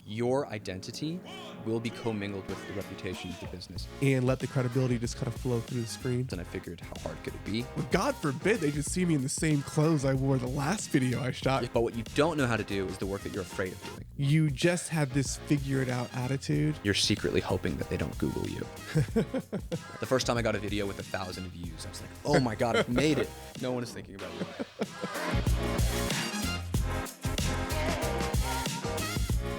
your identity will be commingled with the reputation of the business. And let the credibility just kind of flow through the screen. And I figured, how hard could it be? Well, God forbid they just see me in the same clothes I wore the last video I shot. But what you don't know how to do is the work that you're afraid of doing. You just have this figure it out attitude. You're secretly hoping that they don't Google you. The first time I got a video with 1,000 views, I was like, oh my God, I've made it. No one is thinking about you.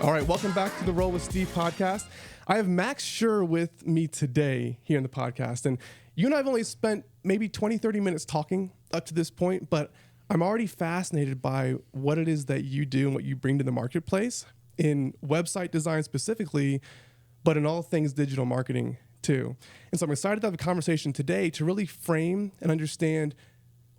All right, welcome back to the Roll with Steve podcast. I have Max Sher with me today here in the podcast. And you and I have only spent maybe 20, 30 minutes talking up to this point, but I'm already fascinated by what it is that you do and what you bring to the marketplace in website design specifically, but in all things digital marketing too. And so I'm excited to have a conversation today to really frame and understand,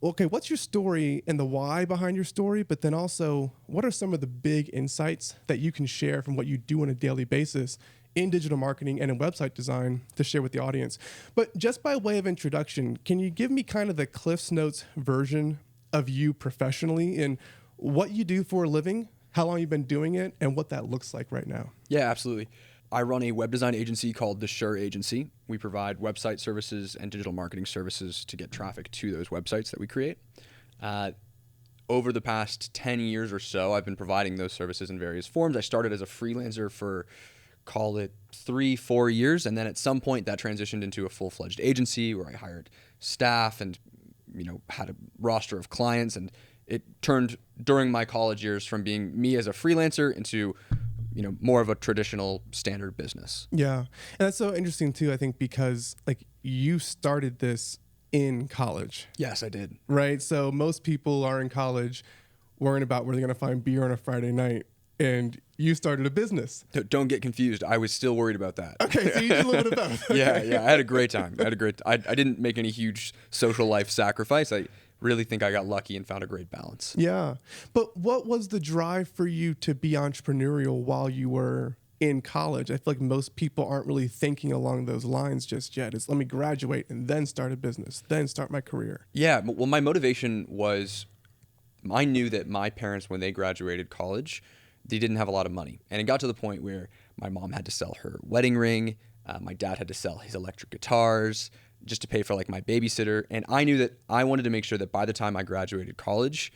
okay, what's your story and the why behind your story, but then also what are some of the big insights that you can share from what you do on a daily basis in digital marketing and in website design to share with the audience. But just by way of introduction, can you give me kind of the Cliff's Notes version of you professionally and what you do for a living, how long you've been doing it, and what that looks like right now? Yeah, absolutely. I run a web design agency called the Sher Agency. We provide website services and digital marketing services to get traffic to those websites that we create. Over the past 10 years or so, I've been providing those services in various forms. I started as a freelancer for, call it 3-4 years, and then at some point that transitioned into a full-fledged agency where I hired staff and had a roster of clients, and it turned during my college years from being me as a freelancer into more of a traditional standard business. Yeah. And that's so interesting too, I think, because you started this in college. Yes, I did. Right. So most people are in college worrying about where they're going to find beer on a Friday night. And you started a business. Don't get confused. I was still worried about that. Okay, so you did a little bit of both. Yeah. I had a great time. I didn't make any huge social life sacrifice. I really think I got lucky and found a great balance. Yeah. But what was the drive for you to be entrepreneurial while you were in college? I feel like most people aren't really thinking along those lines just yet. It's let me graduate and then start a business, then start my career. Yeah. Well, my motivation was I knew that my parents, when they graduated college, they didn't have a lot of money. And it got to the point where my mom had to sell her wedding ring. My dad had to sell his electric guitars just to pay for my babysitter. And I knew that I wanted to make sure that by the time I graduated college,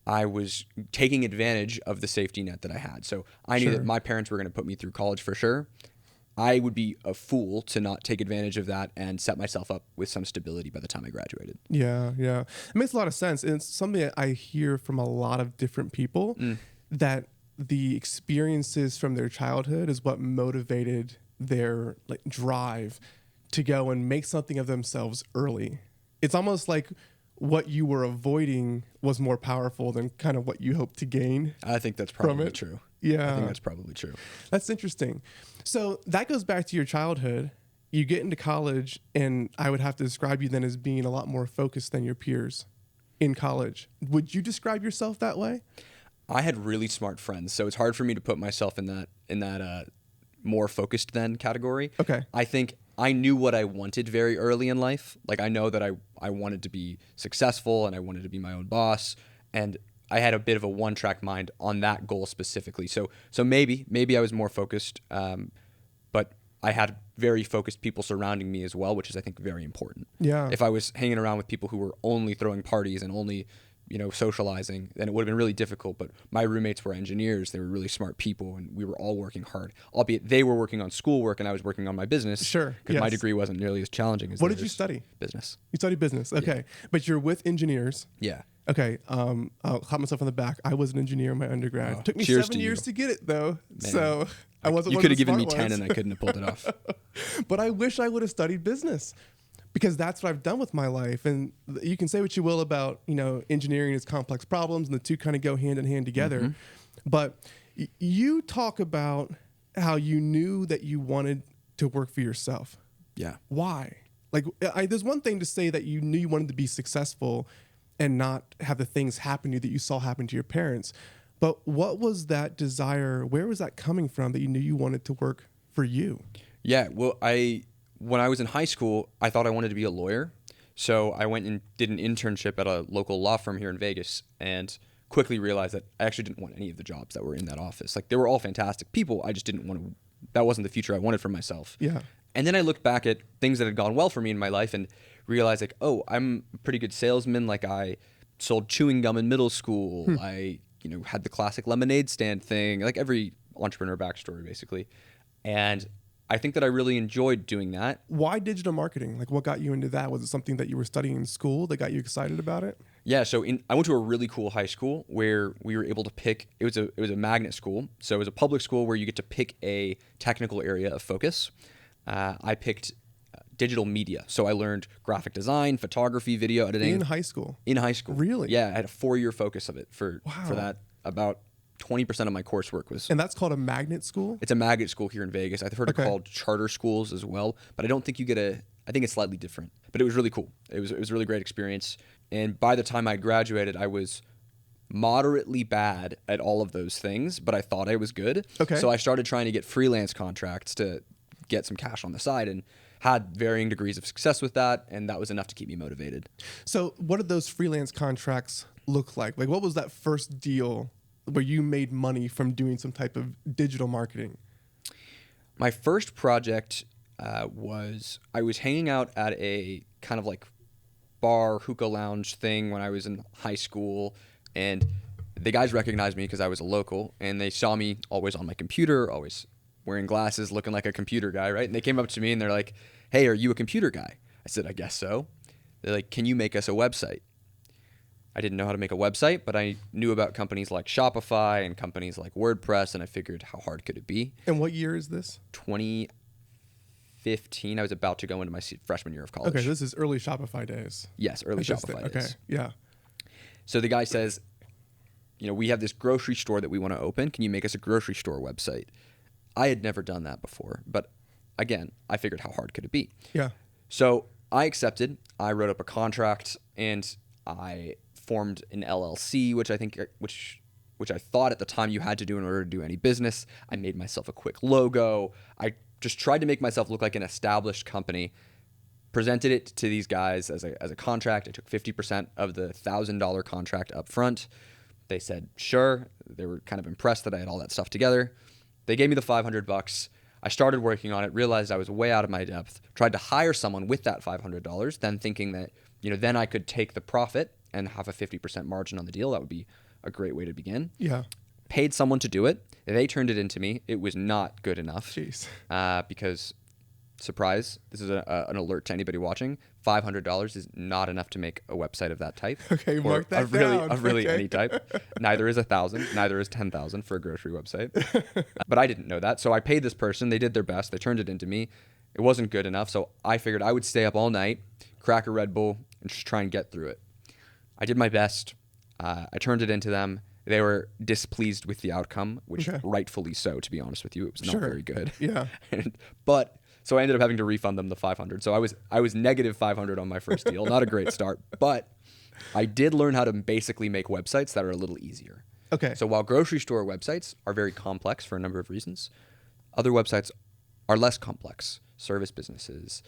I was taking advantage of the safety net that I had. So I knew that my parents were going to put me through college for sure. I would be a fool to not take advantage of that and set myself up with some stability by the time I graduated. Yeah. It makes a lot of sense. And it's something that I hear from a lot of different people that the experiences from their childhood is what motivated their drive to go and make something of themselves early. It's almost like what you were avoiding was more powerful than kind of what you hope to gain. I think that's probably true. Yeah. I think that's probably true. That's interesting. So that goes back to your childhood. You get into college, and I would have to describe you then as being a lot more focused than your peers in college. Would you describe yourself that way? I had really smart friends, so it's hard for me to put myself in that more focused than category. Okay. I think I knew what I wanted very early in life. I know that I wanted to be successful and I wanted to be my own boss, and I had a bit of a one-track mind on that goal specifically. So maybe I was more focused, but I had very focused people surrounding me as well, which is I think very important. Yeah. If I was hanging around with people who were only throwing parties and only socializing, then it would have been really difficult. But my roommates were engineers. They were really smart people, and we were all working hard, albeit they were working on schoolwork and I was working on my business. Sure. Because my degree wasn't nearly as challenging as What did you study? Business. You studied business. Okay. Yeah. But you're with engineers. Yeah. Okay. I'll clap myself on the back. I was an engineer in my undergrad. It took me 7 years to get it, though. Man. So I wasn't. You could have given me 10 and I couldn't have pulled it off. But I wish I would have studied business, because that's what I've done with my life. And you can say what you will about, engineering is complex problems and the two kind of go hand in hand together. Mm-hmm. But you talk about how you knew that you wanted to work for yourself. Yeah. Why? There's one thing to say that you knew you wanted to be successful and not have the things happen to you that you saw happen to your parents. But what was that desire? Where was that coming from that you knew you wanted to work for you? Yeah. Well, when I was in high school, I thought I wanted to be a lawyer. So I went and did an internship at a local law firm here in Vegas. And quickly realized that I actually didn't want any of the jobs that were in that office. Like, they were all fantastic people. I just didn't want to, that wasn't the future I wanted for myself. Yeah. And then I looked back at things that had gone well for me in my life and realized, like, oh, I'm a pretty good salesman. Like, I sold chewing gum in middle school. I, had the classic lemonade stand thing, like every entrepreneur backstory, basically. And I think that I really enjoyed doing that. Why digital marketing? Like, what got you into that? Was it something that you were studying in school that got you excited about it? Yeah, so I went to a really cool high school where we were able to pick. It was a magnet school, so it was a public school where you get to pick a technical area of focus. I picked digital media, so I learned graphic design, photography, video editing In high school? In high school, Really? Yeah, I had a 4-year focus of it for Wow. that. About 20% of my coursework was. And that's called a magnet school? It's a magnet school here in Vegas. I've heard Okay. it called charter schools as well, but I don't think you get I think it's slightly different. But it was really cool. It was a really great experience. And by the time I graduated, I was moderately bad at all of those things, but I thought I was good. Okay. So I started trying to get freelance contracts to get some cash on the side and had varying degrees of success with that, and that was enough to keep me motivated. So what did those freelance contracts look like? Like, what was that first deal where you made money from doing some type of digital marketing? My first project was I was hanging out at a kind of like bar, hookah lounge thing when I was in high school, and the guys recognized me because I was a local, and they saw me always on my computer, always wearing glasses, looking like a computer guy, right? And they came up to me and they're like, "Hey, are you a computer guy?" I said, "I guess so." They're like, "Can you make us a website?" I didn't know how to make a website, but I knew about companies like Shopify and companies like WordPress, and I figured, how hard could it be? And what year is this? 2015. I was about to go into my freshman year of college. Okay, this is early Shopify days. Yes, early Shopify Okay, days. yeah. So the guy says, we have this grocery store that we want to open. Can you make us a grocery store website? I had never done that before, but again, I figured, how hard could it be? Yeah. So I accepted. I wrote up a contract, and I formed an LLC, which I thought at the time you had to do in order to do any business. I made myself a quick logo. I just tried to make myself look like an established company. Presented it to these guys as a contract. I took 50% of the $1,000 contract up front. They said, sure. They were kind of impressed that I had all that stuff together. They gave me the $500. I started working on it, realized I was way out of my depth, tried to hire someone with that $500, then thinking that, then I could take the profit and have a 50% margin on the deal. That would be a great way to begin. Yeah. Paid someone to do it. They turned it into me. It was not good enough. Jeez. Because, surprise, this is an alert to anybody watching, $500 is not enough to make a website of that type. Okay, mark that down. Of really Okay. any type. Neither is 1,000, neither is 10,000 for a grocery website. But I didn't know that. So I paid this person. They did their best. They turned it into me. It wasn't good enough. So I figured I would stay up all night, crack a Red Bull, and just try and get through it. I did my best. I turned it into them. They were displeased with the outcome, which rightfully so, to be honest with you. It was not very good. Yeah. But so I ended up having to refund them the $500. So I was negative $500 on my first deal. Not a great start, but I did learn how to basically make websites that are a little easier. Okay. So while grocery store websites are very complex for a number of reasons, other websites are less complex. Service businesses,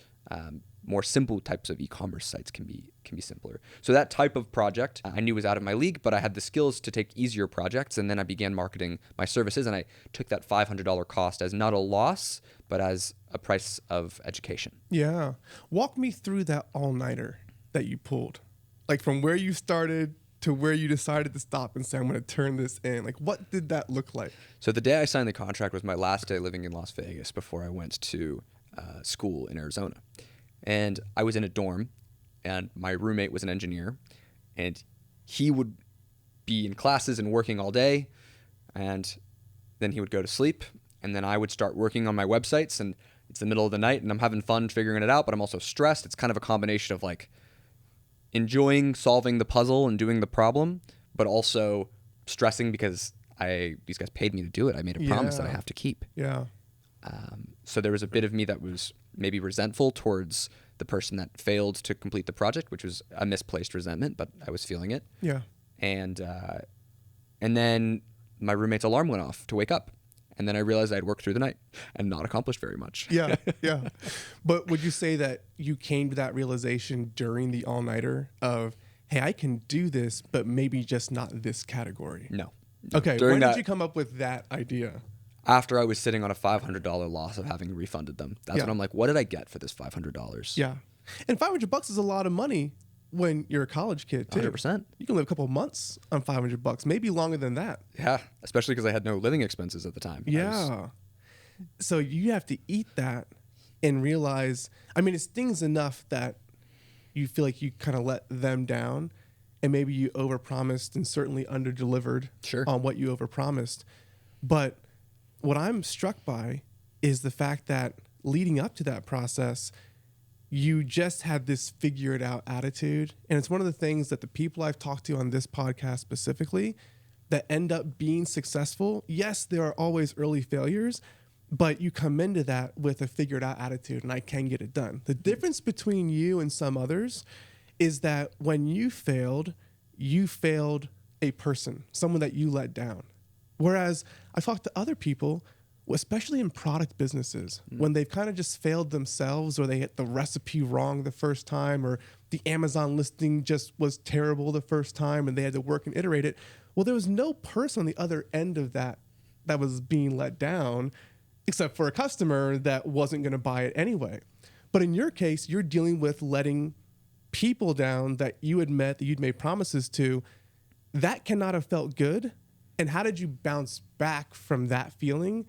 more simple types of e-commerce sites can be simpler. So that type of project I knew was out of my league, but I had the skills to take easier projects, and then I began marketing my services, and I took that $500 cost as not a loss, but as a price of education. Yeah. Walk me through that all-nighter that you pulled. Like, from where you started to where you decided to stop and say, I'm going to turn this in. Like, what did that look like? So the day I signed the contract was my last day living in Las Vegas before I went to school in Arizona. And I was in a dorm, and my roommate was an engineer, and he would be in classes and working all day, and then he would go to sleep, and then I would start working on my websites, and it's the middle of the night, and I'm having fun figuring it out, but I'm also stressed. It's kind of a combination of like enjoying solving the puzzle and doing the problem, but also stressing because these guys paid me to do it. I made a promise that I have to keep. Yeah. So there was a bit of me that was maybe resentful towards the person that failed to complete the project, which was a misplaced resentment, but I was feeling it. Yeah. And then my roommate's alarm went off to wake up. And then I realized I'd worked through the night and not accomplished very much. Yeah. Yeah. But would you say that you came to that realization during the all-nighter of, hey, I can do this, but maybe just not this category? No. Okay, During when that, did you come up with that idea? after I was sitting on a $500 loss of having refunded them, that's Yeah. when I'm like, what did I get for this $500? Yeah. And $500 is a lot of money when you're a college kid too. 100%. You can live a couple of months on $500, maybe longer than that. Yeah, especially because I had no living expenses at the time. Yeah. So you have to eat that and realize, I mean, it stings enough that you feel like you kind of let them down and maybe you overpromised and certainly underdelivered Sure. on what you overpromised. But what I'm struck by is the fact that leading up to that process, you just had this figure it out attitude. And it's one of the things that the people I've talked to on this podcast specifically that end up being successful, yes, there are always early failures, but you come into that with a figured out attitude and I can get it done. The difference between you and some others is that when you failed a person, someone that you let down. Whereas I talked to other people, especially in product businesses, when they've kind of just failed themselves or they hit the recipe wrong the first time or the Amazon listing just was terrible the first time and they had to work and iterate it. Well, there was no person on the other end of that was being let down except for a customer that wasn't going to buy it anyway. But in your case, you're dealing with letting people down that you had met, that you'd made promises to. That cannot have felt good. And how did you bounce back from that feeling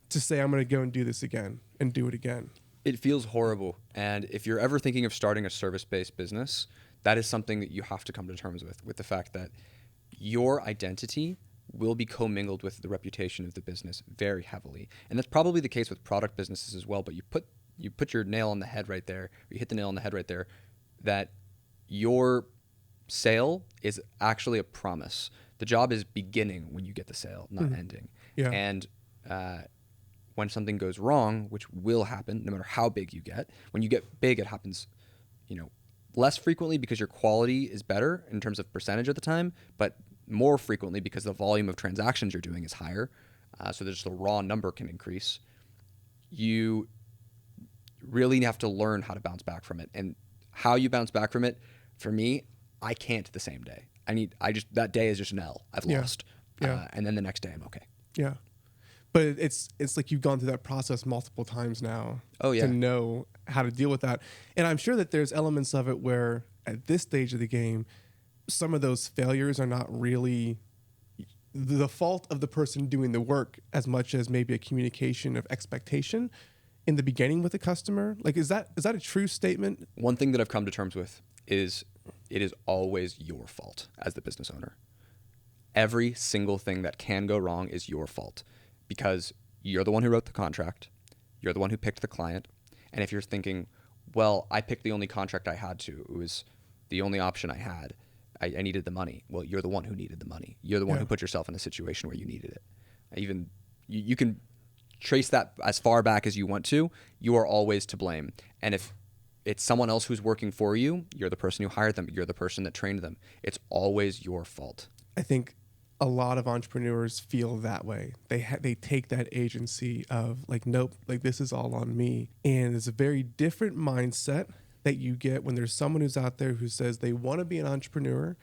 to say, I'm going to go and do this again and do it again? It feels horrible. And if you're ever thinking of starting a service-based business, that is something that you have to come to terms with the fact that your identity will be commingled with the reputation of the business very heavily. And that's probably the case with product businesses as well, but you put your nail on the head right there, or you hit the nail on the head right there, that your sale is actually a promise. The job is beginning when you get the sale, not ending. Yeah. And when something goes wrong, which will happen no matter how big you get, when you get big, it happens, less frequently because your quality is better in terms of percentage at the time, but more frequently because the volume of transactions you're doing is higher. So just the raw number can increase. You really have to learn how to bounce back from it. And how you bounce back from it, for me, I can't the same day. That day is just an L. I've lost. Yeah. And then the next day I'm okay. Yeah. But it's like you've gone through that process multiple times now to know how to deal with that. And I'm sure that there's elements of it where at this stage of the game, some of those failures are not really the fault of the person doing the work as much as maybe a communication of expectation in the beginning with the customer. Like, is that a true statement? One thing that I've come to terms with is it is always your fault as the business owner. Every single thing that can go wrong is your fault because you're the one who wrote the contract. You're the one who picked the client. And if you're thinking, well, I picked the only contract I had to, it was the only option I had. I needed the money. Well, you're the one who needed the money. You're the one who put yourself in a situation where you needed it. Even you can trace that as far back as you want to. You are always to blame. And if it's someone else who's working for you, you're the person who hired them. You're the person that trained them. It's always your fault. I think a lot of entrepreneurs feel that way. They take that agency of like, nope, like this is all on me. And it's a very different mindset that you get when there's someone who's out there who says they want to be an entrepreneur.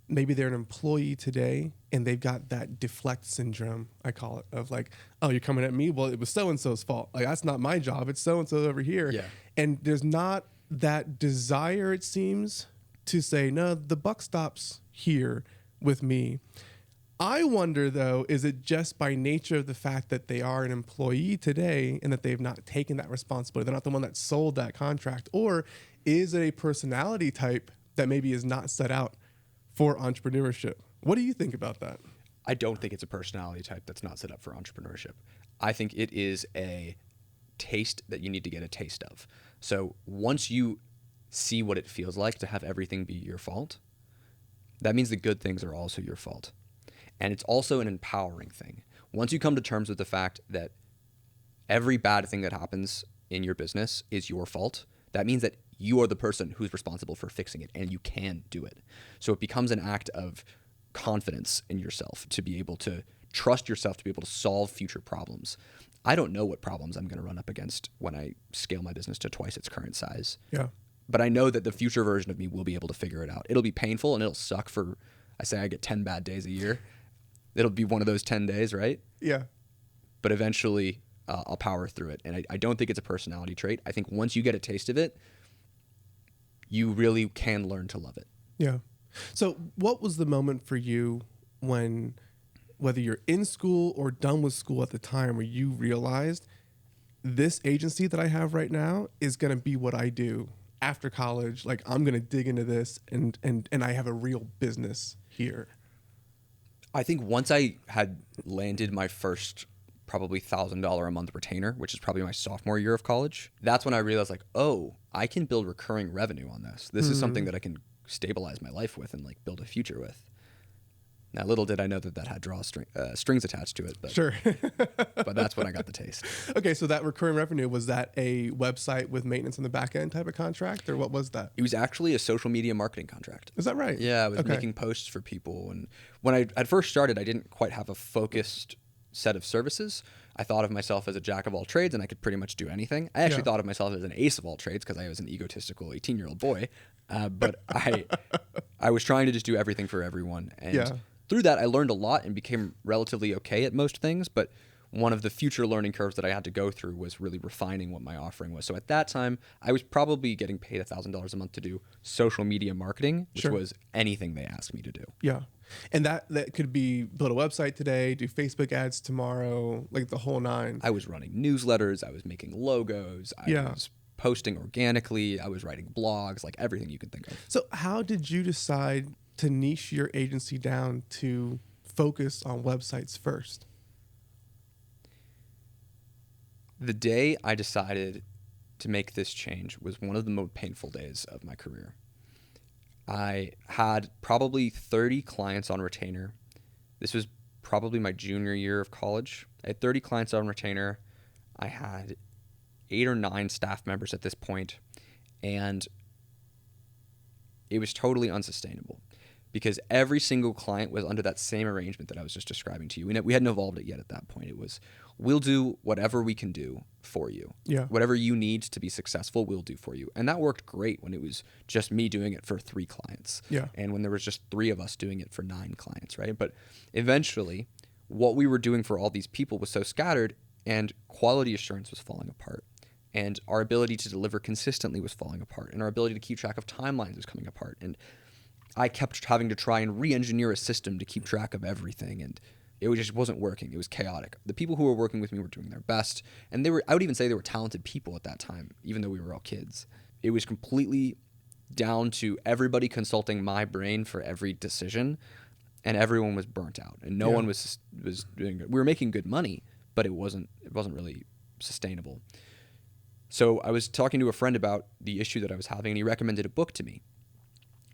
Maybe they're an employee today and they've got that deflect syndrome, I call it, of like, oh, you're coming at me? Well, it was so-and-so's fault. Like, that's not my job. It's so-and-so over here. Yeah. And there's not that desire, it seems, to say, no, the buck stops here with me. I wonder, though, is it just by nature of the fact that they are an employee today and that they've not taken that responsibility? They're not the one that sold that contract. Or is it a personality type that maybe is not set out for entrepreneurship? What do you think about that? I don't think it's a personality type that's not set up for entrepreneurship. I think it is a taste that you need to get a taste of. So once you see what it feels like to have everything be your fault, that means the good things are also your fault. And it's also an empowering thing. Once you come to terms with the fact that every bad thing that happens in your business is your fault, that means that you are the person who's responsible for fixing it and you can do it. So it becomes an act of confidence in yourself to be able to trust yourself to be able to solve future problems. I don't know what problems I'm going to run up against when I scale my business to twice its current size. Yeah. but I know that the future version of me will be able to figure it out. It'll be painful and it'll suck for, I say I get 10 bad days a year. It'll be one of those 10 days, right? Yeah. But eventually I'll power through it. And I don't think it's a personality trait. I think once you get a taste of it, you really can learn to love it. Yeah. So what was the moment for you when, whether you're in school or done with school at the time, where you realized this agency that I have right now is going to be what I do after college? Like, I'm going to dig into this and I have a real business here. I think once I had landed my first probably $1,000 a month retainer, which is probably my sophomore year of college, that's when I realized, like, oh, I can build recurring revenue on this. This is something that I can stabilize my life with and like build a future with. Now, little did I know that had strings attached to it, but Sure. but that's when I got the taste. Okay, so that recurring revenue, was that a website with maintenance on the back end type of contract, or what was that? It was actually a social media marketing contract. Is that right? Yeah, I was making posts for people. And when I had first started, I didn't quite have a focused set of services. I thought of myself as a jack of all trades and I could pretty much do anything. I actually thought of myself as an ace of all trades because I was an egotistical 18-year-old boy. But I was trying to just do everything for everyone. And through that, I learned a lot and became relatively okay at most things. But one of the future learning curves that I had to go through was really refining what my offering was. So at that time, I was probably getting paid $1,000 a month to do social media marketing, which was anything they asked me to do. Yeah. And that could be build a website today, do Facebook ads tomorrow, like the whole nine. I was running newsletters. I was making logos. I was posting organically. I was writing blogs, like everything you can think of. So how did you decide to niche your agency down to focus on websites first? The day I decided to make this change was one of the most painful days of my career. I had probably 30 clients on retainer. This was probably my junior year of college. I had 30 clients on retainer. I had 8 or 9 staff members at this point, and it was totally unsustainable because every single client was under that same arrangement that I was just describing to you. We hadn't evolved it yet at that point. It was, we'll do whatever we can do for you. Yeah. Whatever you need to be successful, we'll do for you. And that worked great when it was just me doing it for 3 clients. Yeah. And when there was just 3 of us doing it for 9 clients, right? But eventually, what we were doing for all these people was so scattered, and quality assurance was falling apart. And our ability to deliver consistently was falling apart. And our ability to keep track of timelines was coming apart. And I kept having to try and re-engineer a system to keep track of everything, and it just wasn't working. It was chaotic. The people who were working with me were doing their best, and I would even say they were talented people at that time, even though we were all kids. It was completely down to everybody consulting my brain for every decision, and everyone was burnt out, and no one was doing good. We were making good money, but it wasn't really sustainable. So I was talking to a friend about the issue that I was having, and he recommended a book to me.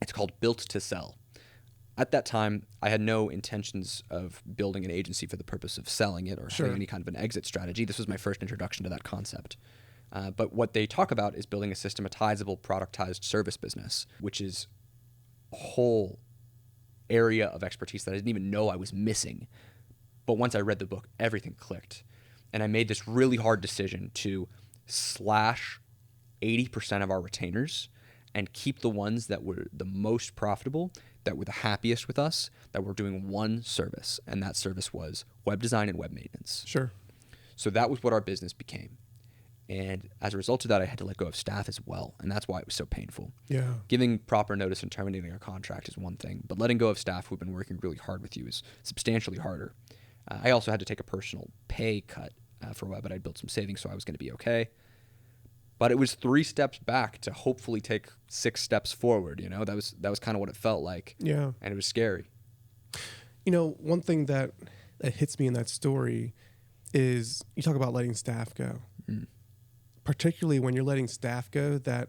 It's called Built to Sell. At that time, I had no intentions of building an agency for the purpose of selling it or having any kind of an exit strategy. This was my first introduction to that concept. But what they talk about is building a systematizable, productized service business, which is a whole area of expertise that I didn't even know I was missing. But once I read the book, everything clicked. And I made this really hard decision to slash 80% of our retainers and keep the ones that were the most profitable, that were the happiest with us, that were doing one service. And that service was web design and web maintenance. Sure. So that was what our business became. And as a result of that, I had to let go of staff as well. And that's why it was so painful. Yeah. Giving proper notice and terminating a contract is one thing, but letting go of staff who've been working really hard with you is substantially harder. I also had to take a personal pay cut for a while, but I'd built some savings, so I was going to be okay. But it was 3 steps back to hopefully take 6 steps forward. You know, that was kind of what it felt like. Yeah. And it was scary. You know, one thing that hits me in that story is you talk about letting staff go. Particularly when you're letting staff go that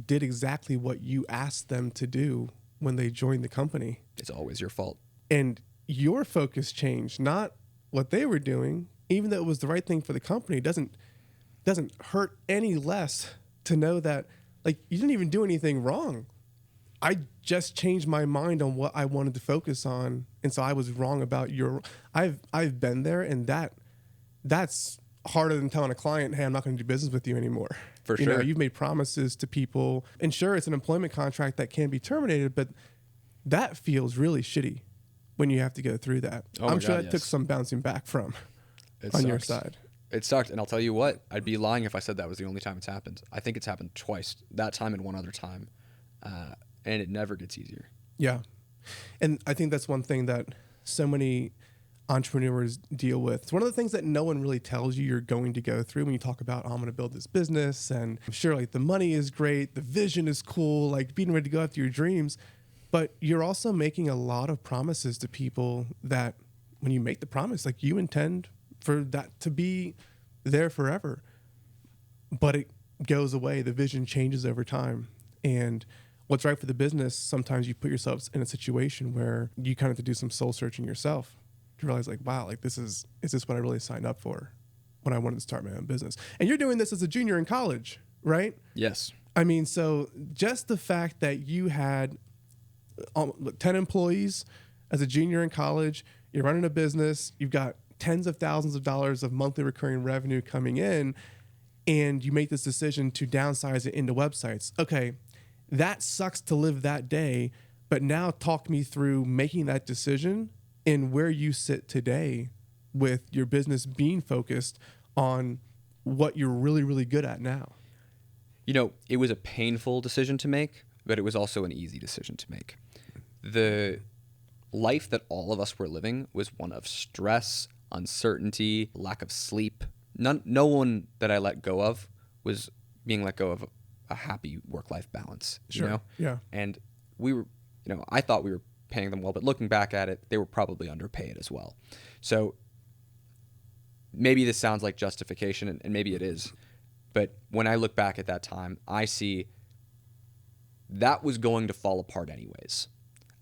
did exactly what you asked them to do when they joined the company. It's always your fault. And your focus changed, not what they were doing. Even though it was the right thing for the company, doesn't hurt any less to know that, like, you didn't even do anything wrong. I just changed my mind on what I wanted to focus on, and so I was wrong about your. I've been there, and that's harder than telling a client, hey, I'm not going to do business with you anymore. For You know, sure. you've made promises to people. And sure, it's an employment contract that can be terminated, but that feels really shitty when you have to go through that. Oh my I'm sure God, that took yes. some bouncing back from It on your sucks. side. It sucked. And I'll tell you what, I'd be lying if I said that was the only time it's happened. I think it's happened twice, that time and one other time. And it never gets easier. Yeah. And I think that's one thing that so many entrepreneurs deal with. It's one of the things that no one really tells you you're going to go through when you talk about, oh, I'm going to build this business. And sure, like the money is great, the vision is cool, like being ready to go after your dreams. But you're also making a lot of promises to people that when you make the promise, like you intend for that to be there forever. But it goes away. The vision changes over time. And what's right for the business, sometimes you put yourself in a situation where you kind of have to do some soul searching yourself to realize like, wow, like is this what I really signed up for when I wanted to start my own business? And you're doing this as a junior in college, right? Yes. I mean, so just the fact that you had 10 employees as a junior in college, you're running a business, you've got tens of thousands of dollars of monthly recurring revenue coming in, and you make this decision to downsize it into websites. Okay, that sucks to live that day, but now talk me through making that decision and where you sit today with your business being focused on what you're really, really good at now. You know, it was a painful decision to make, but it was also an easy decision to make. The life that all of us were living was one of stress, uncertainty, lack of sleep. No one that I let go of was being let go of a happy work-life balance, Sure. you know? Yeah. And we were, you know, I thought we were paying them well, but looking back at it, they were probably underpaid as well. So maybe this sounds like justification, and maybe it is, but when I look back at that time, I see that was going to fall apart anyways.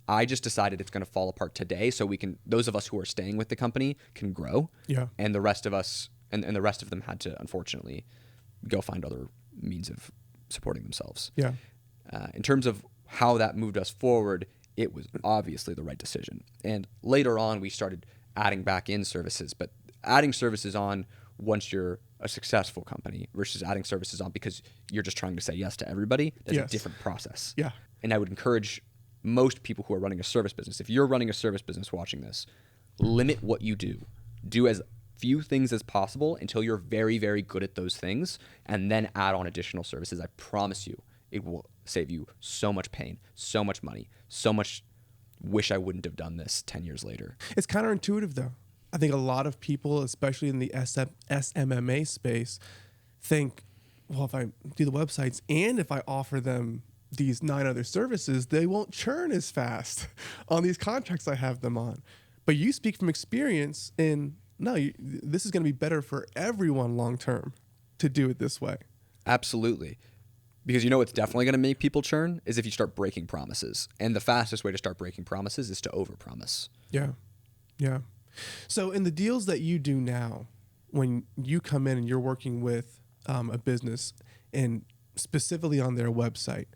I just decided it's going to fall apart today so those of us who are staying with the company can grow. Yeah. And the rest of us, and the rest of them had to, unfortunately, go find other means of supporting themselves. Yeah. In terms of how that moved us forward, it was obviously the right decision. And later on, we started adding back in services, but adding services on once you're a successful company versus adding services on because you're just trying to say yes to everybody, that's Yes. a different process. Yeah. And I would encourage most people who are running a service business, if you're running a service business watching this, limit what you do. Do as few things as possible until you're very, very good at those things, and then add on additional services. I promise you, it will save you so much pain, so much money, so much wish I wouldn't have done this 10 years later. It's counterintuitive, though. I think a lot of people, especially in the SMMA space, think, well, if I do the websites and if I offer them these 9 other services, they won't churn as fast on these contracts I have them on. But you speak from experience, and no, this is going to be better for everyone long term to do it this way. Absolutely. Because you know what's definitely going to make people churn is if you start breaking promises. And the fastest way to start breaking promises is to overpromise. Yeah. Yeah. So in the deals that you do now, when you come in and you're working with a business and specifically on their website,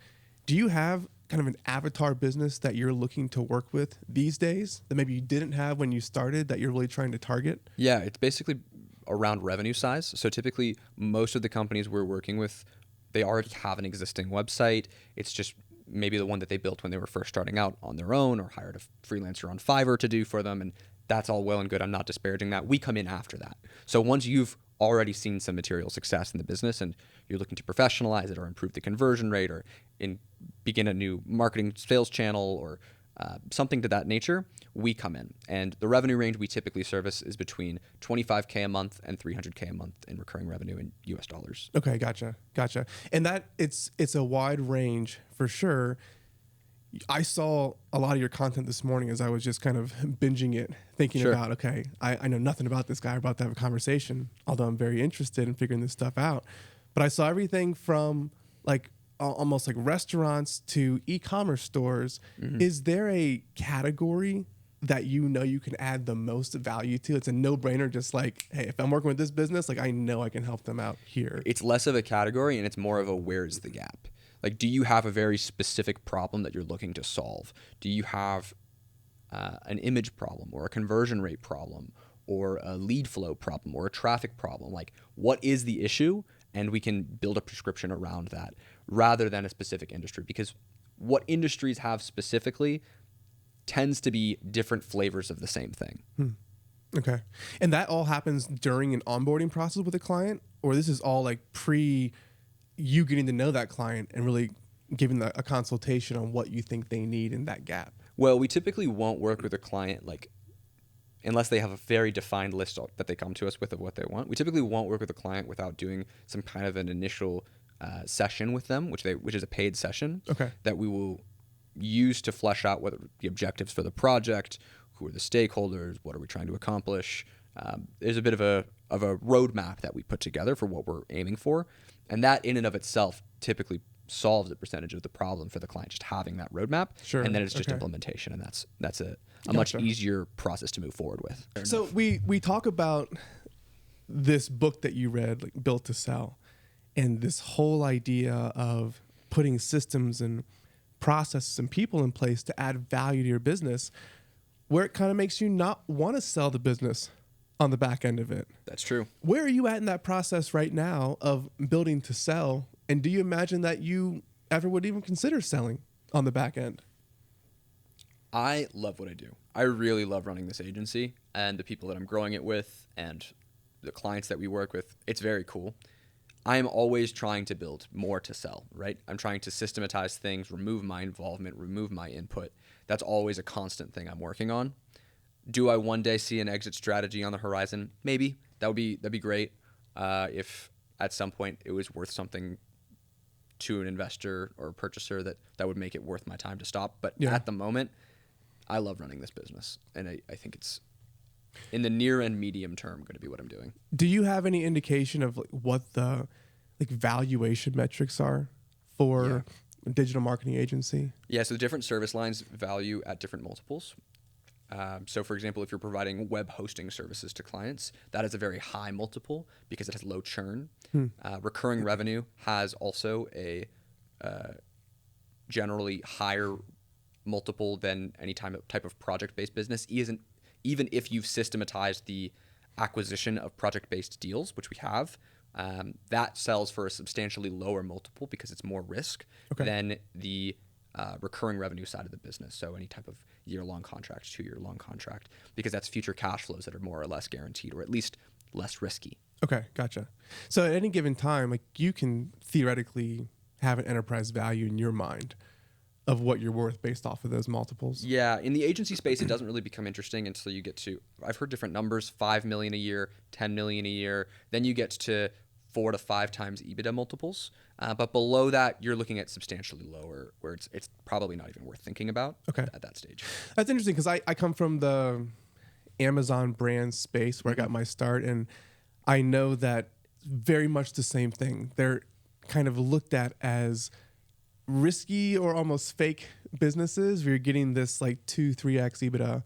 do you have kind of an avatar business that you're looking to work with these days that maybe you didn't have when you started that you're really trying to target? Yeah, it's basically around revenue size. So typically, most of the companies we're working with, they already have an existing website. It's just maybe the one that they built when they were first starting out on their own or hired a freelancer on Fiverr to do for them. And that's all well and good. I'm not disparaging that. We come in after that. So once you've already seen some material success in the business and you're looking to professionalize it or improve the conversion rate or begin a new marketing sales channel or something to that nature, we come in. And the revenue range we typically service is between $25K a month and $300K a month in recurring revenue in US dollars. Okay, gotcha. And that it's a wide range for sure. I saw a lot of your content this morning as I was just kind of binging it, thinking Sure. about, okay, I know nothing about this guy. I'm about to have a conversation, although I'm very interested in figuring this stuff out. But I saw everything from like almost like restaurants to e-commerce stores. Mm-hmm. Is there a category that you know you can add the most value to? It's a no-brainer, just like, hey, if I'm working with this business, like I know I can help them out here. It's less of a category and it's more of a where's the gap. Like, do you have a very specific problem that you're looking to solve? Do you have an image problem or a conversion rate problem or a lead flow problem or a traffic problem. Like, what is the issue? And we can build a prescription around that rather than a specific industry, because what industries have specifically tends to be different flavors of the same thing. Okay. And that all happens during an onboarding process with a client, or this is all like pre you getting to know that client and really giving a consultation on what you think they need in that gap? Well, we typically won't work with a client like unless they have a very defined list that they come to us with of what they want. We typically won't work with a client without doing some kind of an initial session with them, which is a paid session. Okay. That we will use to flesh out what the objectives for the project, who are the stakeholders, what are we trying to accomplish. There's a bit of a roadmap that we put together for what we're aiming for, and that in and of itself typically solves a percentage of the problem for the client, just having that roadmap. Sure. And then it's just Okay. implementation, and that's a much Gotcha. easier process to move forward with. So we talk about this book that you read, like Built to Sell, and this whole idea of putting systems and processes and people in place to add value to your business, where it kind of makes you not want to sell the business on the back end of it. That's true. Where are you at in that process right now of building to sell? And do you imagine that you ever would even consider selling on the back end? I love what I do. I really love running this agency and the people that I'm growing it with and the clients that we work with. It's very cool. I am always trying to build more to sell, right? I'm trying to systematize things, remove my involvement, remove my input. That's always a constant thing I'm working on. Do I one day see an exit strategy on the horizon? Maybe. That'd be great. If at some point it was worth something to an investor or a purchaser that would make it worth my time to stop. But Yeah. at the moment, I love running this business, and I think it's in the near and medium term going to be what I'm doing. Do you have any indication of like what the valuation metrics are for a digital marketing agency? Yeah, so the different service lines value at different multiples. So, for example, if you're providing web hosting services to clients, that is a very high multiple because it has low churn. Recurring revenue has also a generally higher multiple than any type of project-based business. Even if you've systematized the acquisition of project-based deals, which we have, that sells for a substantially lower multiple because it's more risk than the recurring revenue side of the business. So any type of year-long contract, 2-year-long contract, because that's future cash flows that are more or less guaranteed, or at least less risky. Okay, gotcha. So at any given time, like you can theoretically have an enterprise value in your mind of what you're worth based off of those multiples. Yeah, in the agency space, it doesn't really become interesting until you get to, I've heard different numbers, 5 million a year, 10 million a year. Then you get to 4 to 5 times EBITDA multiples. But below that, you're looking at substantially lower, where it's probably not even worth thinking about at that stage. That's interesting because I come from the Amazon brand space where I got my start, and I know that very much the same thing. They're kind of looked at as risky or almost fake businesses where you're getting this like 2-3x EBITDA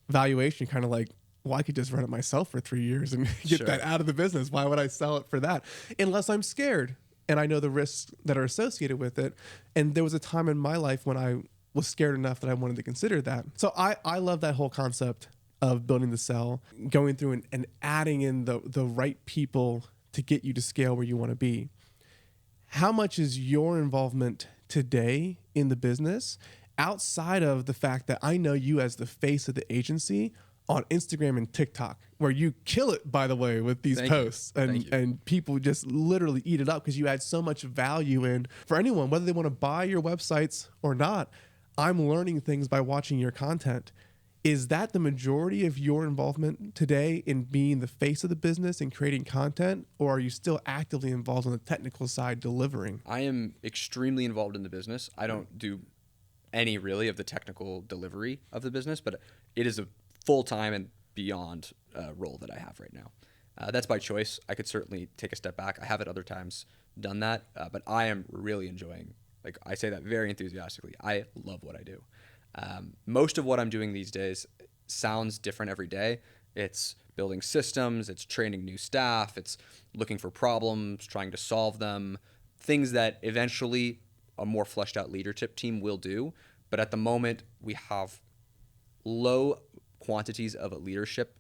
valuation, kind of like, well, I could just run it myself for 3 years and get that out of the business. Why would I sell it for that? Unless I'm scared and I know the risks that are associated with it. And there was a time in my life when I was scared enough that I wanted to consider that. So I love that whole concept of building the sell, going through and adding in the right people to get you to scale where you want to be. How much is your involvement today in the business outside of the fact that I know you as the face of the agency on Instagram and TikTok, where you kill it, by the way, with these posts and people just literally eat it up because you add so much value in for anyone, whether they want to buy your websites or not. I'm learning things by watching your content. Is that the majority of your involvement today in being the face of the business and creating content, or are you still actively involved on the technical side delivering? I am extremely involved in the business. I don't do any really of the technical delivery of the business, but it is a full-time and beyond role that I have right now. That's by choice. I could certainly take a step back. I have at other times done that, but I am really enjoying, like I say that very enthusiastically. I love what I do. Most of what I'm doing these days sounds different every day. It's building systems, it's training new staff, it's looking for problems, trying to solve them, things that eventually a more fleshed out leadership team will do. But at the moment, we have low quantities of leadership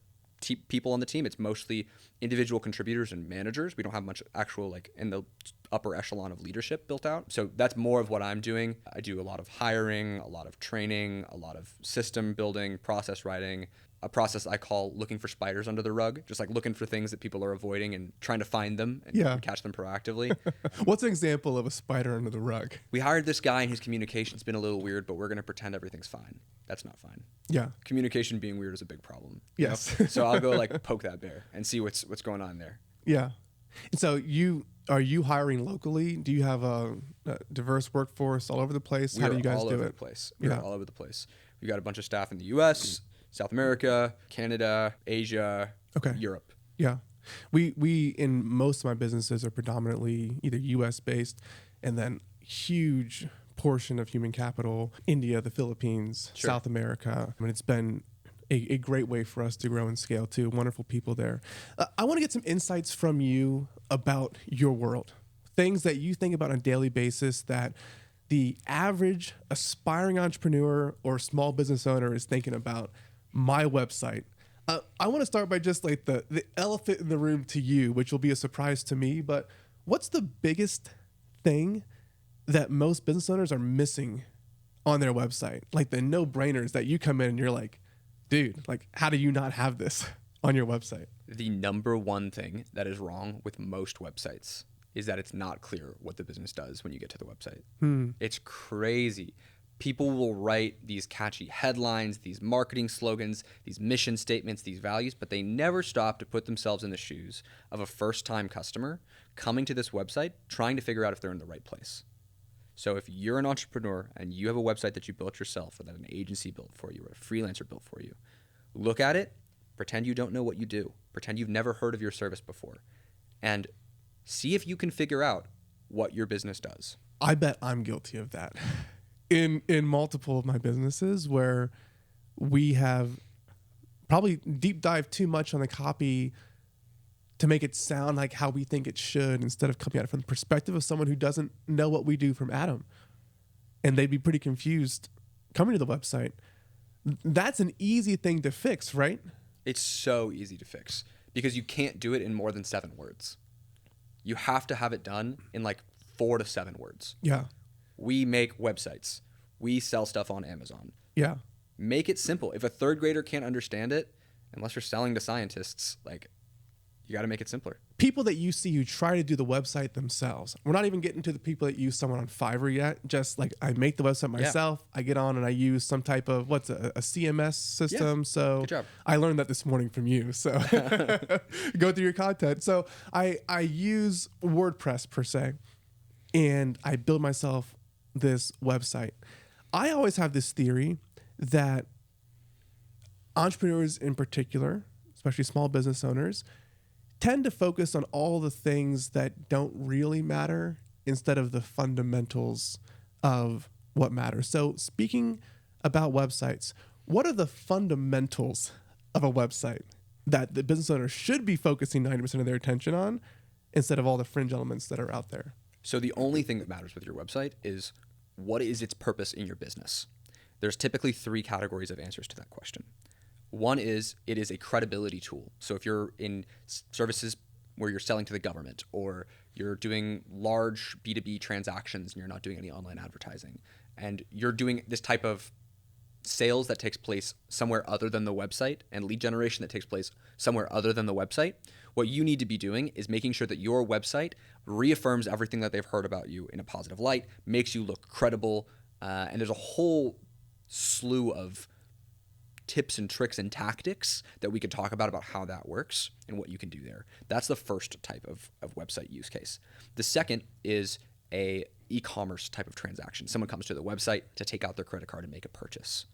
people on the team. It's mostly individual contributors and managers. We don't have much actual like in the upper echelon of leadership built out. So that's more of what I'm doing. I do a lot of hiring, a lot of training, a lot of system building, process writing, a process I call looking for spiders under the rug, just like looking for things that people are avoiding and trying to find them and catch them proactively. What's an example of a spider under the rug? We hired this guy and his communication's been a little weird, but we're going to pretend everything's fine. That's not fine. Yeah. Communication being weird is a big problem. Yes. So I'll go like poke that bear and see what's going on there. Yeah. And so are you hiring locally? Do you have a diverse workforce all over the place? How do you guys do it? We're all over the place. We've got a bunch of staff in the U.S., South America, Canada, Asia, Europe. Yeah. We in most of my businesses are predominantly either US based, and then huge portion of human capital, India, the Philippines, Sure. South America. I mean, it's been a great way for us to grow and scale too. Wonderful people there. I want to get some insights from you about your world, things that you think about on a daily basis that the average aspiring entrepreneur or small business owner is thinking about. My website. I want to start by just like the elephant in the room to you, which will be a surprise to me, but what's the biggest thing that most business owners are missing on their website? Like the no-brainers that you come in and you're like, dude, like how do you not have this on your website? The number one thing that is wrong with most websites is that it's not clear what the business does when you get to the website. It's crazy. People will write these catchy headlines, these marketing slogans, these mission statements, these values, but they never stop to put themselves in the shoes of a first-time customer coming to this website, trying to figure out if they're in the right place. So if you're an entrepreneur and you have a website that you built yourself or that an agency built for you or a freelancer built for you, look at it, pretend you don't know what you do, pretend you've never heard of your service before, and see if you can figure out what your business does. I bet I'm guilty of that. In multiple of my businesses where we have probably deep dive too much on the copy to make it sound like how we think it should instead of coming at it from the perspective of someone who doesn't know what we do from Adam. And they'd be pretty confused coming to the website. That's an easy thing to fix, right? It's so easy to fix because you can't do it in more than 7 words. You have to have it done in like 4 to 7 words. Yeah. We make websites. We sell stuff on Amazon. Yeah. Make it simple. If a 3rd grader can't understand it, unless you're selling to scientists, like you got to make it simpler. People that you see who try to do the website themselves. We're not even getting to the people that use someone on Fiverr yet. Just like I make the website myself. I get on and I use some type of a CMS system. So Good job. I learned that this morning from you. So go through your content. So I use WordPress per se, and I build myself this website. I always have this theory that entrepreneurs in particular, especially small business owners, tend to focus on all the things that don't really matter instead of the fundamentals of what matters. So speaking about websites, what are the fundamentals of a website that the business owner should be focusing 90% of their attention on instead of all the fringe elements that are out there? So the only thing that matters with your website is what is its purpose in your business? There's typically 3 categories of answers to that question. One is it is a credibility tool. So if you're in services where you're selling to the government or you're doing large B2B transactions and you're not doing any online advertising and you're doing this type of sales that takes place somewhere other than the website and lead generation that takes place somewhere other than the website, what you need to be doing is making sure that your website reaffirms everything that they've heard about you in a positive light, makes you look credible, and there's a whole slew of tips and tricks and tactics that we could talk about how that works and what you can do there. That's the first type of website use case. The second is a e-commerce type of transaction. Someone comes to the website to take out their credit card and make a purchase.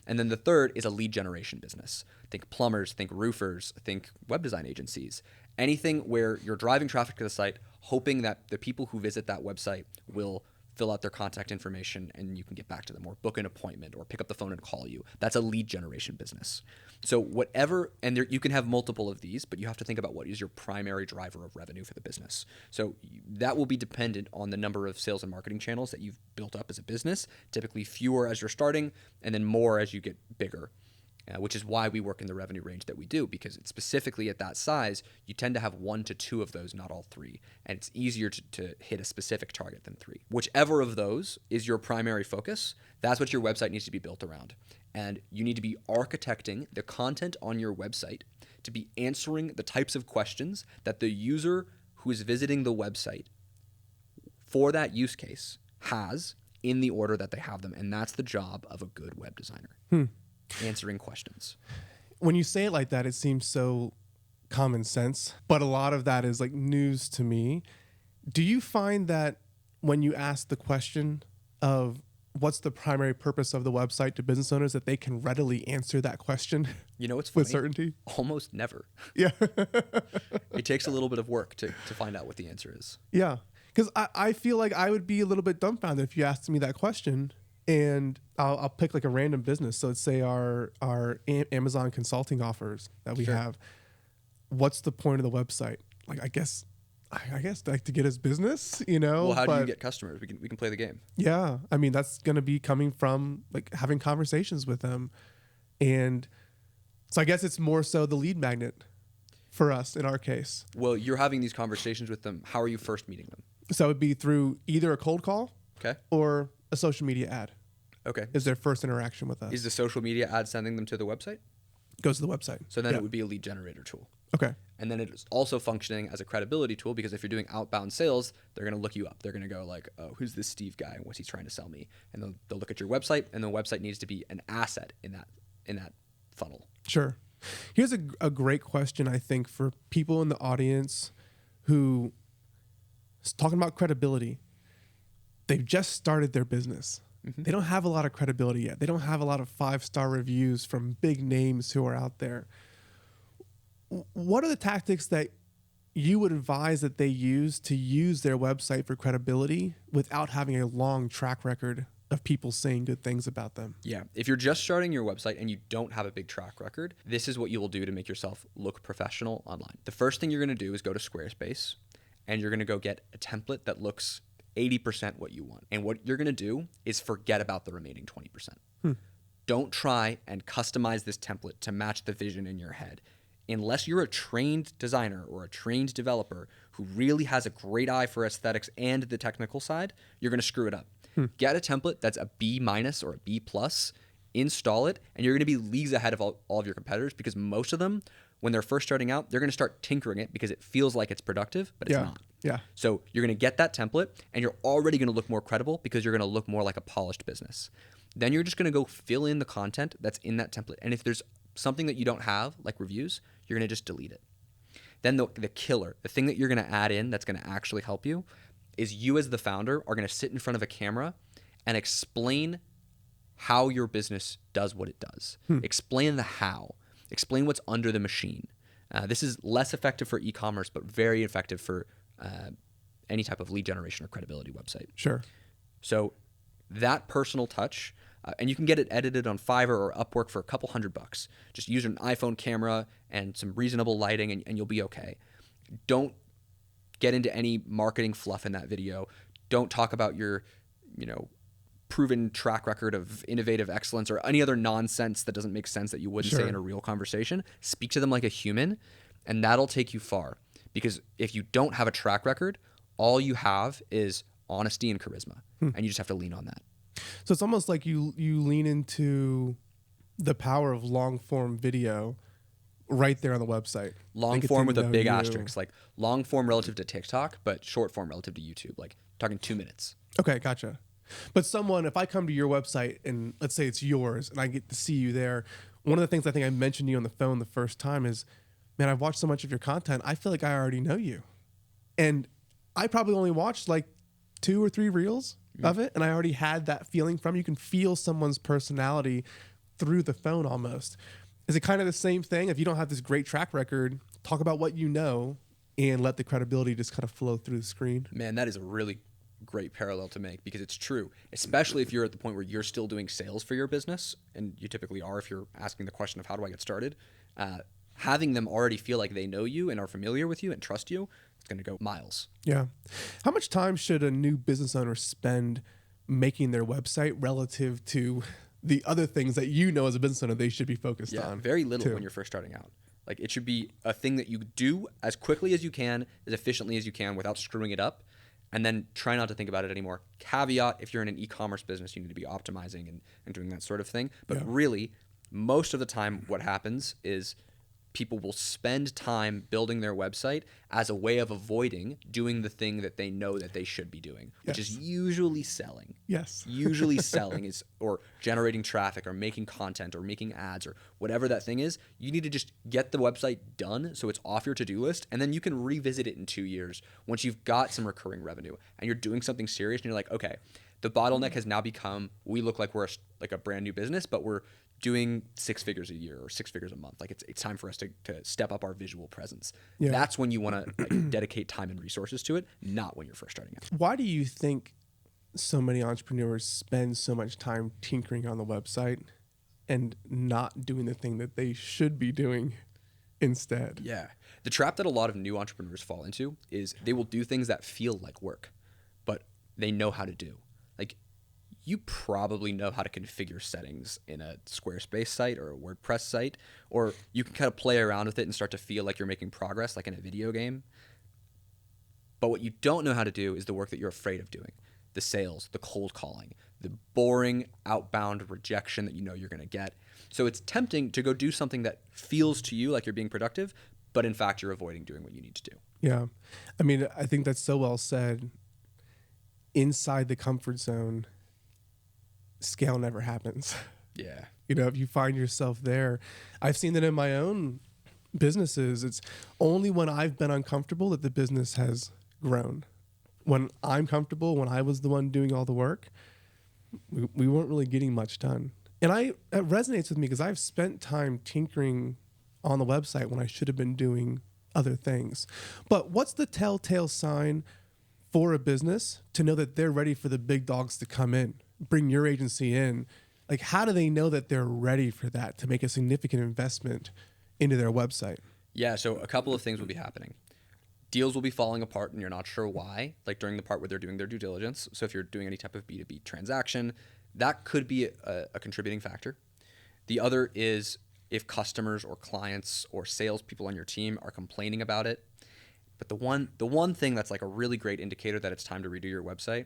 And then the third is a lead generation business. Think plumbers, think roofers, think web design agencies. Anything where you're driving traffic to the site, hoping that the people who visit that website will fill out their contact information and you can get back to them or book an appointment or pick up the phone and call you. That's a lead generation business. So whatever, and there, you can have multiple of these, but you have to think about what is your primary driver of revenue for the business. So that will be dependent on the number of sales and marketing channels that you've built up as a business, typically fewer as you're starting and then more as you get bigger. which is why we work in the revenue range that we do, because it's specifically at that size, you tend to have 1 to 2 of those, not all 3. And it's easier to hit a specific target than 3. Whichever of those is your primary focus, that's what your website needs to be built around. And you need to be architecting the content on your website to be answering the types of questions that the user who is visiting the website for that use case has in the order that they have them. And that's the job of a good web designer. Answering questions. When you say it like that, it seems so common sense, but a lot of that is like news to me. Do you find that when you ask the question of what's the primary purpose of the website to business owners, that they can readily answer that question? You know what's funny? With certainty? Almost never. Yeah. It takes a little bit of work to find out what the answer is. Yeah. Because I feel like I would be a little bit dumbfounded if you asked me that question. And I'll pick like a random business. So let's say our Amazon consulting offers that we have. What's the point of the website? Like, I guess like to get his business, you know. Well, how do you get customers? We can play the game. Yeah, I mean that's going to be coming from like having conversations with them, and so I guess it's more so the lead magnet for us in our case. Well, you're having these conversations with them. How are you first meeting them? So it would be through either a cold call, or a social media ad. Okay. Is their first interaction with us. Is the social media ad sending them to the website? Goes to the website. So then it would be a lead generator tool. Okay. And then it's also functioning as a credibility tool, because if you're doing outbound sales, they're going to look you up. They're going to go like, oh, who's this Steve guy and what's he trying to sell me? And they'll look at your website, and the website needs to be an asset in that funnel. Sure. Here's a great question, I think, for people in the audience who is talking about credibility. They've just started their business. Mm-hmm. They don't have a lot of credibility yet. They don't have a lot of 5-star reviews from big names who are out there. What are the tactics that you would advise that they use to use their website for credibility without having a long track record of people saying good things about them? Yeah. If you're just starting your website and you don't have a big track record, this is what you will do to make yourself look professional online. The first thing you're going to do is go to Squarespace, and you're going to go get a template that looks 80% what you want. And what you're going to do is forget about the remaining 20%. Don't try and customize this template to match the vision in your head. Unless you're a trained designer or a trained developer who really has a great eye for aesthetics and the technical side, you're going to screw it up. Get a template that's a B- or a B+, install it, and you're going to be leagues ahead of all of your competitors, because most of them, when they're first starting out, they're going to start tinkering it because it feels like it's productive, but it's not. Yeah. So you're going to get that template, and you're already going to look more credible because you're going to look more like a polished business. Then you're just going to go fill in the content that's in that template. And if there's something that you don't have, like reviews, you're going to just delete it. Then the killer, the thing that you're going to add in that's going to actually help you, is you as the founder are going to sit in front of a camera and explain how your business does what it does. Explain the how. Explain what's under the machine. This is less effective for e-commerce, but very effective for any type of lead generation or credibility website. Sure. So that personal touch, and you can get it edited on Fiverr or Upwork for a couple $100. Just use an iPhone camera and some reasonable lighting, and you'll be okay. Don't get into any marketing fluff in that video. Don't talk about your, proven track record of innovative excellence or any other nonsense that doesn't make sense that you wouldn't say in a real conversation. Speak to them like a human, and that'll take you far. Because if you don't have a track record, all you have is honesty and charisma, and you just have to lean on that. So it's almost like you lean into the power of long form video right there on the website. Long form with a big asterisk, like long form relative to TikTok, but short form relative to YouTube, like talking 2 minutes. Okay, gotcha. But if I come to your website and let's say it's yours and I get to see you there, one of the things I think I mentioned to you on the phone the first time is, man, I've watched so much of your content, I feel like I already know you. And I probably only watched like 2 or 3 reels of it, and I already had that feeling from you. You can feel someone's personality through the phone almost. Is it kind of the same thing? If you don't have this great track record, talk about what you know and let the credibility just kind of flow through the screen? Man, that is a really great parallel to make, because it's true, especially if you're at the point where you're still doing sales for your business, and you typically are if you're asking the question of how do I get started. Having them already feel like they know you and are familiar with you and trust you, it's going to go miles. Yeah. How much time should a new business owner spend making their website relative to the other things that you know as a business owner they should be focused on. Very little too. when you're first starting out. Like it should be a thing that you do as quickly as you can, as efficiently as you can without screwing it up, and then try not to think about it anymore. Caveat, if you're in an e-commerce business, you need to be optimizing and doing that sort of thing. But really, most of the time what happens is people will spend time building their website as a way of avoiding doing the thing that they know that they should be doing, which is usually selling. Yes. Usually selling is, or generating traffic or making content or making ads or whatever that thing is. You need to just get the website done so it's off your to-do list, and then you can revisit it in 2 years once you've got some recurring revenue and you're doing something serious and you're like, okay, the bottleneck has now become, we look like we're like a brand new business, but we're doing 6 figures a year or 6 figures a month. Like it's time for us to step up our visual presence. Yeah. That's when you want to like, dedicate time and resources to it, not when you're first starting out. Why do you think so many entrepreneurs spend so much time tinkering on the website and not doing the thing that they should be doing instead? Yeah. The trap that a lot of new entrepreneurs fall into is they will do things that feel like work, but they know how to do. Like you probably know how to configure settings in a Squarespace site or a WordPress site, or you can kind of play around with it and start to feel like you're making progress like in a video game. But what you don't know how to do is the work that you're afraid of doing. The sales, the cold calling, the boring outbound rejection that you know you're going to get. So it's tempting to go do something that feels to you like you're being productive, but in fact you're avoiding doing what you need to do. Yeah. I mean, I think that's so well said. Inside the comfort zone, scale never happens. Yeah. You know, if you find yourself there, I've seen that in my own businesses. It's only when I've been uncomfortable that the business has grown. When I'm comfortable, when I was the one doing all the work, we weren't really getting much done. And it resonates with me because I've spent time tinkering on the website when I should have been doing other things. But what's the telltale sign for a business to know that they're ready for the big dogs to come in, bring your agency in? Like, how do they know that they're ready for that, to make a significant investment into their website? Yeah, so a couple of things will be happening. Deals will be falling apart and you're not sure why, like during the part where they're doing their due diligence. So if you're doing any type of B2B transaction, that could be a contributing factor. The other is if customers or clients or salespeople on your team are complaining about it. But the one thing that's like a really great indicator that it's time to redo your website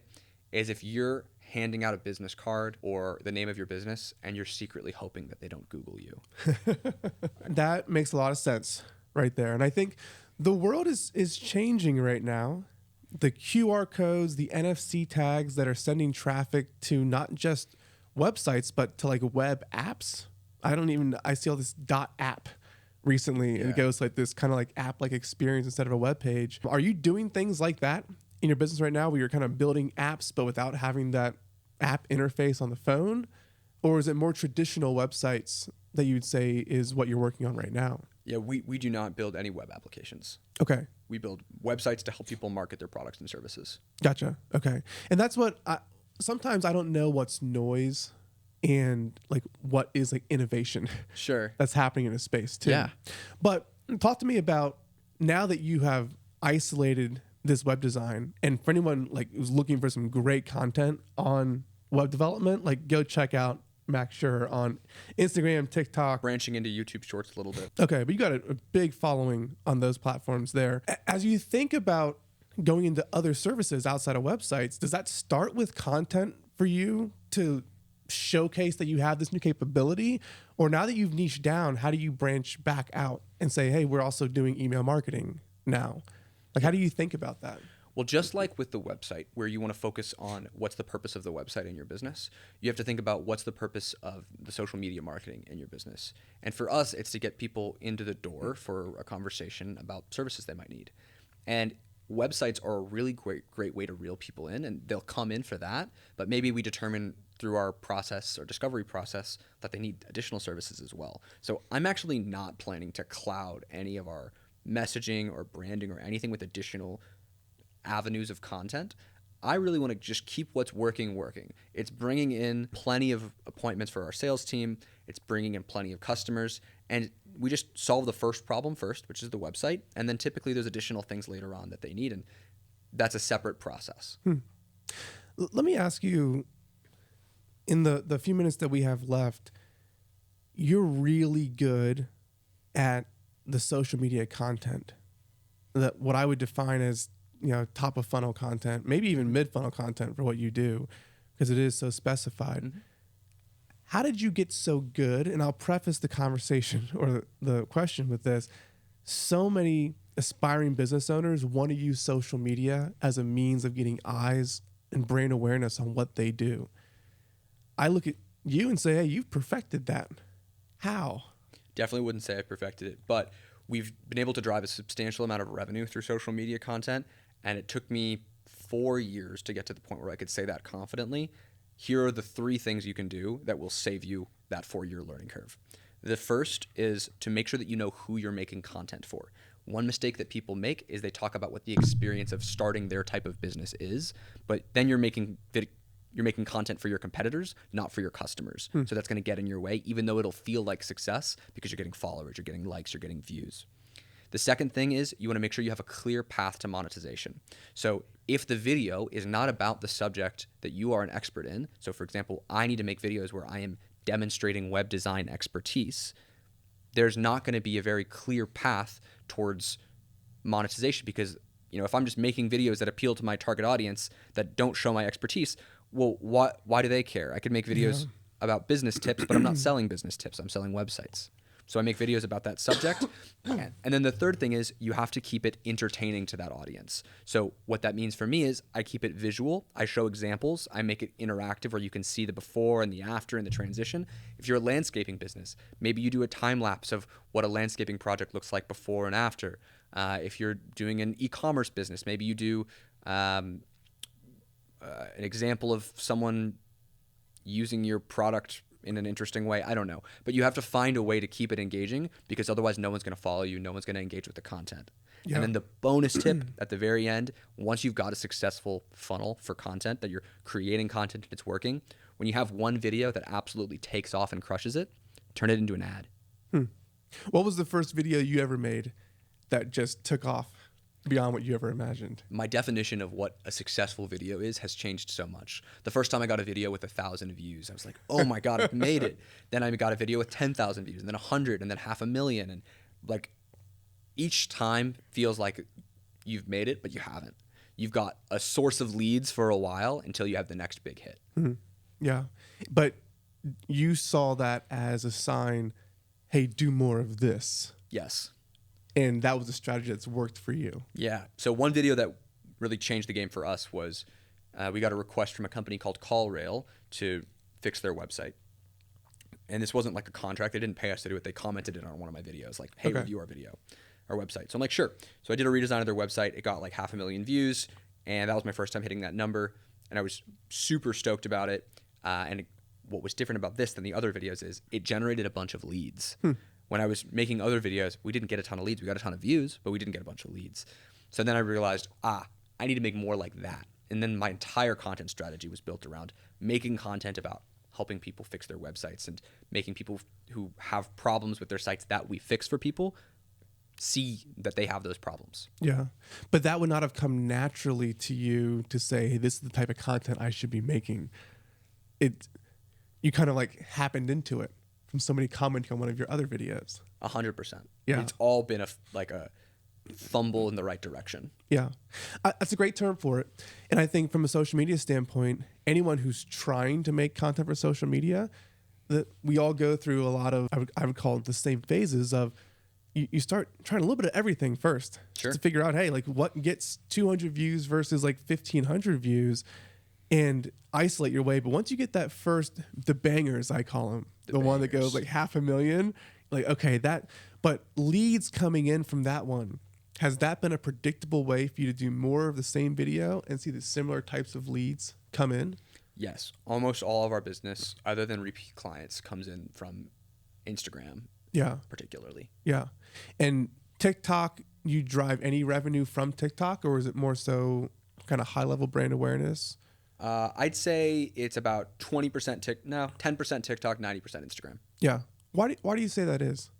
is if you're handing out a business card or the name of your business and you're secretly hoping that they don't Google you. That makes a lot of sense right there. And I think the world is changing right now. The QR codes, the NFC tags that are sending traffic to not just websites, but to like web apps. I see all this .app recently, and it goes like this kind of like app-like experience instead of a web page. Are you doing things like that in your business right now where you're kind of building apps but without having that app interface on the phone? Or is it more traditional websites that you'd say is what you're working on right now? Yeah, we do not build any web applications. Okay. We build websites to help people market their products and services. Gotcha. Okay. And that's what sometimes I don't know what's noise and like what is like innovation. Sure. That's happening in a space too. Yeah. But talk to me about, now that you have isolated this web design, and for anyone like who's looking for some great content on web development, like go check out Max Sher on Instagram, TikTok. Branching into YouTube Shorts a little bit. Okay, but you got a big following on those platforms there. As you think about going into other services outside of websites, does that start with content for you to showcase that you have this new capability? Or now that you've niched down, how do you branch back out and say, hey, we're also doing email marketing now? Like, how do you think about that? Well, just like with the website, where you want to focus on what's the purpose of the website in your business, you have to think about what's the purpose of the social media marketing in your business. And for us, it's to get people into the door for a conversation about services they might need. And websites are a really great way to reel people in, and they'll come in for that. But maybe we determine through our process or discovery process that they need additional services as well. So I'm actually not planning to cloud any of our messaging or branding or anything with additional avenues of content. I really want to just keep what's working. It's bringing in plenty of appointments for our sales team. It's bringing in plenty of customers. And we just solve the first problem first, which is the website. And then typically there's additional things later on that they need. And that's a separate process. Let me ask you, in the few minutes that we have left, you're really good at the social media content, that what I would define as, top of funnel content, maybe even mid funnel content for what you do, because it is so specified. Mm-hmm. How did you get so good? And I'll preface the conversation or the question with this. So many aspiring business owners want to use social media as a means of getting eyes and brand awareness on what they do. I look at you and say, hey, you've perfected that. How? Definitely wouldn't say I perfected it, but we've been able to drive a substantial amount of revenue through social media content, and it took me 4 years to get to the point where I could say that confidently. Here are the 3 things you can do that will save you that 4-year learning curve. The first is to make sure that you know who you're making content for. One mistake that people make is they talk about what the experience of starting their type of business is, but then you're making content for your competitors, not for your customers. So that's going to get in your way, even though it'll feel like success because you're getting followers, you're getting likes, you're getting views. The second thing is you want to make sure you have a clear path to monetization. So if the video is not about the subject that you are an expert in, so for example, I need to make videos where I am demonstrating web design expertise, there's not going to be a very clear path towards monetization because, if I'm just making videos that appeal to my target audience that don't show my expertise, well, why do they care? I could make videos about business tips, but I'm not selling business tips. I'm selling websites. So I make videos about that subject. And then the third thing is you have to keep it entertaining to that audience. So what that means for me is I keep it visual. I show examples. I make it interactive where you can see the before and the after and the transition. If you're a landscaping business, maybe you do a time lapse of what a landscaping project looks like before and after. If you're doing an e-commerce business, maybe you do an example of someone using your product in an interesting way. I don't know. But you have to find a way to keep it engaging because otherwise no one's going to follow you. No one's going to engage with the content. Yeah. And then the bonus tip at the very end, once you've got a successful funnel for content, that you're creating content and it's working, when you have one video that absolutely takes off and crushes it, turn it into an ad. What was the first video you ever made that just took off beyond what you ever imagined? My definition of what a successful video is has changed so much. The first time I got a video with 1,000 views, I was like, oh my God, I've made it. Then I got a video with 10,000 views, and then 100, and then 500,000. And like each time feels like you've made it, but you haven't. You've got a source of leads for a while until you have the next big hit. Mm-hmm. Yeah. But you saw that as a sign, hey, do more of this. Yes. And that was a strategy that's worked for you. Yeah. So one video that really changed the game for us was we got a request from a company called CallRail to fix their website. And this wasn't like a contract. They didn't pay us to do it. They commented it on one of my videos like, hey, review our website. So I'm like, sure. So I did a redesign of their website. It got like 500,000 views. And that was my first time hitting that number. And I was super stoked about it. What was different about this than the other videos is it generated a bunch of leads. When I was making other videos, we didn't get a ton of leads. We got a ton of views, but we didn't get a bunch of leads. So then I realized, I need to make more like that. And then my entire content strategy was built around making content about helping people fix their websites and making people who have problems with their sites that we fix for people see that they have those problems. Yeah. But that would not have come naturally to you to say, hey, this is the type of content I should be making. You kind of like happened into it from somebody commenting on one of your other videos. 100%. Yeah. It's all been a fumble in the right direction. Yeah. That's a great term for it. And I think from a social media standpoint, anyone who's trying to make content for social media, that we all go through a lot of, I would call it the same phases of, you start trying a little bit of everything first. Sure. To figure out, hey, like what gets 200 views versus like 1,500 views, and isolate your way. But once you get that first, the bangers, I call them, the one that goes like 500,000, like, okay, but leads coming in from that one, has that been a predictable way for you to do more of the same video and see the similar types of leads come in? Yes. Almost all of our business, other than repeat clients, comes in from Instagram. Yeah. Particularly. Yeah. And TikTok, you drive any revenue from TikTok, or is it more so kind of high level brand awareness? I'd say it's about 10% TikTok, 90% Instagram. Yeah. Why do you say that is?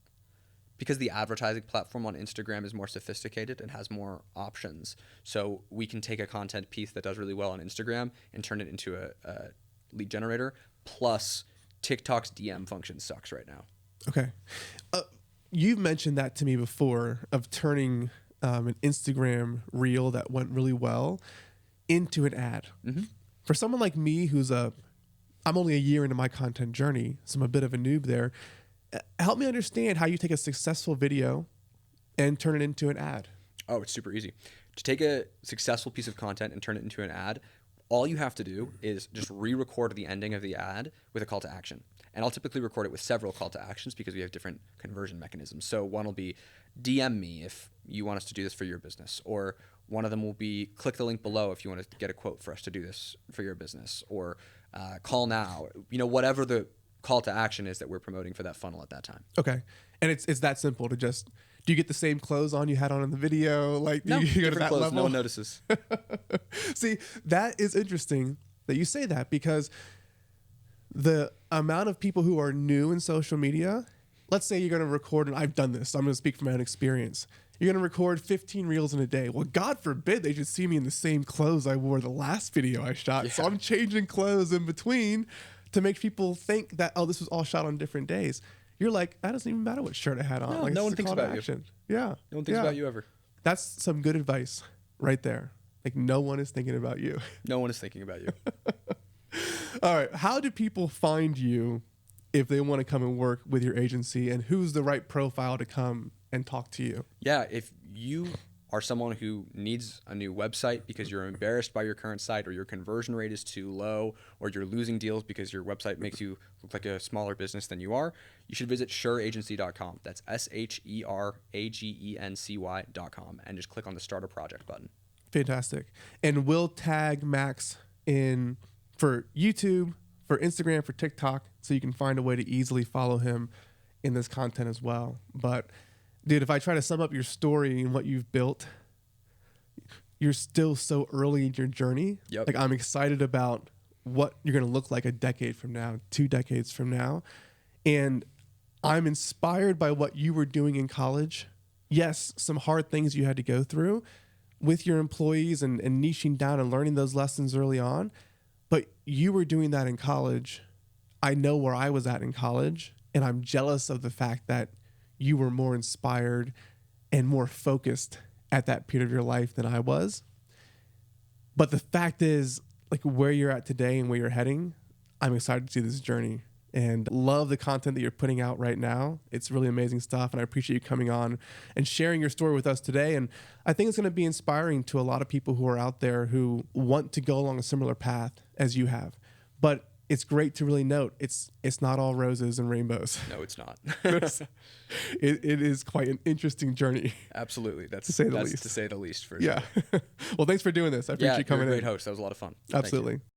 Because the advertising platform on Instagram is more sophisticated and has more options. So we can take a content piece that does really well on Instagram and turn it into a lead generator. Plus, TikTok's DM function sucks right now. Okay. You've mentioned that to me before of turning an Instagram reel that went really well into an ad. Mm-hmm. For someone like me I'm only a year into my content journey, so I'm a bit of a noob there. Help me understand how you take a successful video and turn it into an ad. Oh, it's super easy. To take a successful piece of content and turn it into an ad, all you have to do is just re-record the ending of the ad with a call to action. And I'll typically record it with several call to actions because we have different conversion mechanisms. So one will be DM me if you want us to do this for your business, or one of them will be click the link below if you want to get a quote for us to do this for your business, or call now. Whatever the call to action is that we're promoting for that funnel at that time. Okay. And it's that simple to just, do you get the same clothes on you had on in the video? Like, do No, you go to that clothes, level? no one notices. See, that is interesting that you say that, because the amount of people who are new in social media, let's say you're going to record, and I've done this, so I'm going to speak from my own experience. You're going to record 15 reels in a day. Well, God forbid they just see me in the same clothes I wore the last video I shot. Yeah. So I'm changing clothes in between to make people think that, oh, this was all shot on different days. You're like, that doesn't even matter what shirt I had on. No, like, no one thinks about you. Yeah. No one thinks about you ever. That's some good advice right there. Like, no one is thinking about you. No one is thinking about you. All right. How do people find you if they want to come and work with your agency, and who's the right profile to come and talk to you? Yeah. If you are someone who needs a new website because you're embarrassed by your current site, or your conversion rate is too low, or you're losing deals because your website makes you look like a smaller business than you are, you should visit sheragency.com. That's SHERAGENCY.com, and just click on the Start a Project button. Fantastic. And we'll tag Max in for YouTube, for Instagram, for TikTok, so you can find a way to easily follow him in this content as well. But dude, if I try to sum up your story and what you've built, you're still so early in your journey. Yep. Like, I'm excited about what you're going to look like a decade from now, 2 decades from now. And I'm inspired by what you were doing in college. Yes, some hard things you had to go through with your employees and niching down and learning those lessons early on. But you were doing that in college. I know where I was at in college, and I'm jealous of the fact that you were more inspired and more focused at that period of your life than I was. But the fact is, like, where you're at today and where you're heading, I'm excited to see this journey and love the content that you're putting out right now. It's really amazing stuff, and I appreciate you coming on and sharing your story with us today. And I think it's going to be inspiring to a lot of people who are out there who want to go along a similar path as you have. But it's great to really note it's not all roses and rainbows. No, it's not. It is quite an interesting journey. Absolutely. That's to say the least. To say the least, for sure. Well, thanks for doing this. I appreciate you coming in. You're a great host. That was a lot of fun. Absolutely.